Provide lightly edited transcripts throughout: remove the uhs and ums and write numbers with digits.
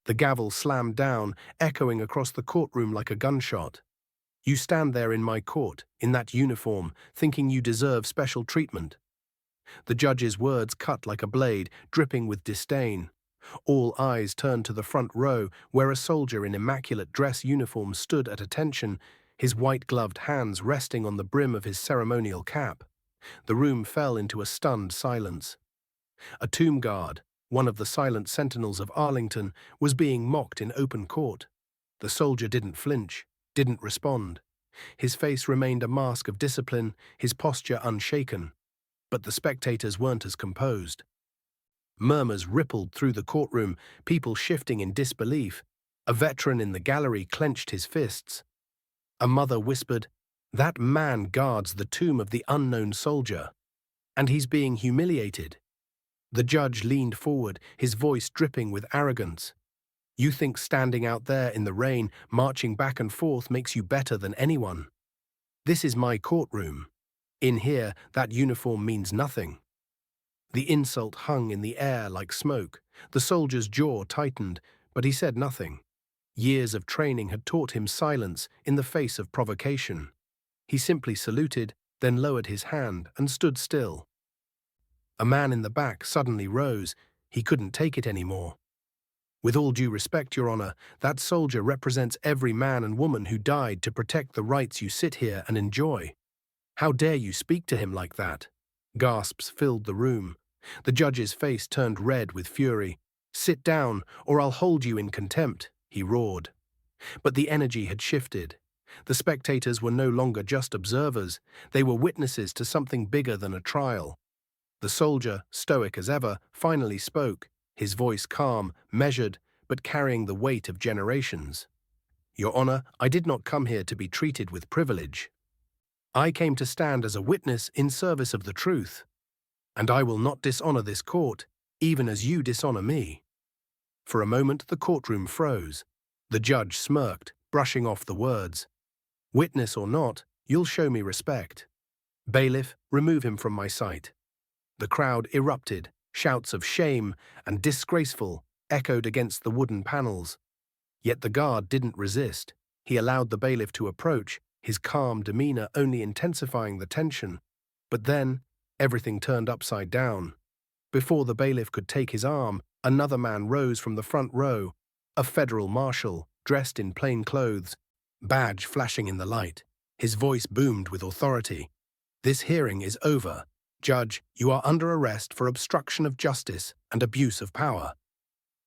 The gavel slammed down, echoing across the courtroom like a gunshot. You stand there in my court, in that uniform, thinking you deserve special treatment. The judge's words cut like a blade, dripping with disdain. All eyes turned to the front row, where a soldier in immaculate dress uniform stood at attention, his white-gloved hands resting on the brim of his ceremonial cap. The room fell into a stunned silence. A tomb guard, one of the silent sentinels of Arlington, was being mocked in open court. The soldier didn't flinch, didn't respond. His face remained a mask of discipline, his posture unshaken. But the spectators weren't as composed. Murmurs rippled through the courtroom, people shifting in disbelief. A veteran in the gallery clenched his fists. A mother whispered, "That man guards the tomb of the unknown soldier, and he's being humiliated." The judge leaned forward, his voice dripping with arrogance. "You think standing out there in the rain, marching back and forth makes you better than anyone? This is my courtroom. In here, that uniform means nothing." The insult hung in the air like smoke. The soldier's jaw tightened, but he said nothing. Years of training had taught him silence in the face of provocation. He simply saluted, then lowered his hand and stood still. A man in the back suddenly rose. He couldn't take it anymore. "With all due respect, Your Honor, that soldier represents every man and woman who died to protect the rights you sit here and enjoy. How dare you speak to him like that?" Gasps filled the room. The judge's face turned red with fury. "Sit down, or I'll hold you in contempt," he roared. But the energy had shifted. The spectators were no longer just observers. They were witnesses to something bigger than a trial. The soldier, stoic as ever, finally spoke, his voice calm, measured, but carrying the weight of generations. "Your Honor, I did not come here to be treated with privilege. I came to stand as a witness in service of the truth, and I will not dishonor this court, even as you dishonor me." For a moment the courtroom froze. The judge smirked, brushing off the words. "Witness or not, you'll show me respect. Bailiff, remove him from my sight." The crowd erupted, shouts of "shame" and "disgraceful" echoed against the wooden panels. Yet the guard didn't resist. He allowed the bailiff to approach, his calm demeanor only intensifying the tension. But then, everything turned upside down. Before the bailiff could take his arm, another man rose from the front row, a federal marshal, dressed in plain clothes, badge flashing in the light. His voice boomed with authority. "This hearing is over. Judge, you are under arrest for obstruction of justice and abuse of power."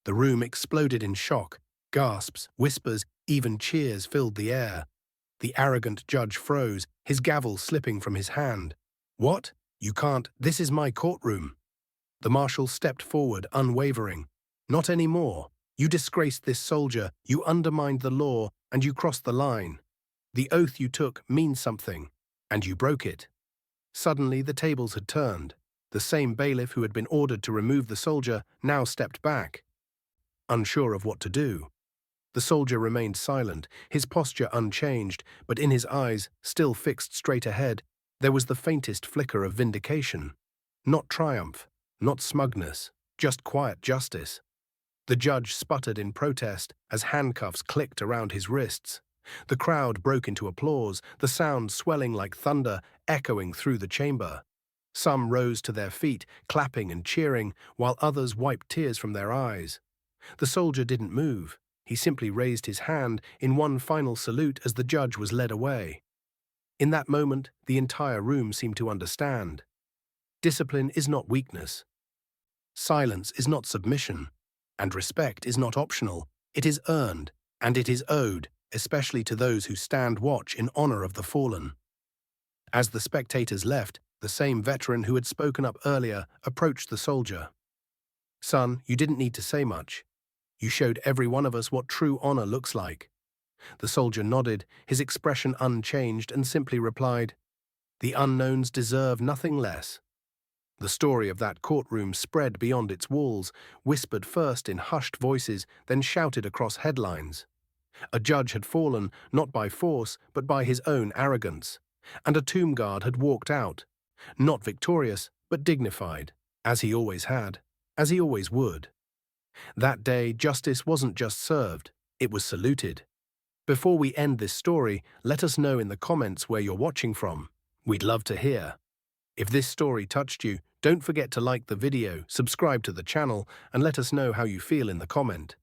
The room exploded in shock. Gasps, whispers, even cheers filled the air. The arrogant judge froze, his gavel slipping from his hand. "What? You can't. This is my courtroom." The marshal stepped forward, unwavering. "Not anymore. You disgraced this soldier, you undermined the law, and you crossed the line. The oath you took means something, and you broke it." Suddenly the tables had turned. The same bailiff who had been ordered to remove the soldier now stepped back, unsure of what to do. The soldier remained silent, his posture unchanged, but in his eyes, still fixed straight ahead, there was the faintest flicker of vindication. Not triumph, not smugness, just quiet justice. The judge sputtered in protest as handcuffs clicked around his wrists. The crowd broke into applause, the sound swelling like thunder, echoing through the chamber. Some rose to their feet, clapping and cheering, while others wiped tears from their eyes. The soldier didn't move. He simply raised his hand in one final salute as the judge was led away. In that moment, the entire room seemed to understand. Discipline is not weakness. Silence is not submission. And respect is not optional. It is earned, and it is owed, especially to those who stand watch in honor of the fallen. As the spectators left, the same veteran who had spoken up earlier approached the soldier. "Son, you didn't need to say much. You showed every one of us what true honor looks like." The soldier nodded, his expression unchanged, and simply replied, "The unknowns deserve nothing less." The story of that courtroom spread beyond its walls, whispered first in hushed voices, then shouted across headlines. A judge had fallen, not by force, but by his own arrogance. And a tomb guard had walked out, not victorious, but dignified, as he always had, as he always would. That day, justice wasn't just served, it was saluted. Before we end this story, let us know in the comments where you're watching from. We'd love to hear. If this story touched you, don't forget to like the video, subscribe to the channel, and let us know how you feel in the comment.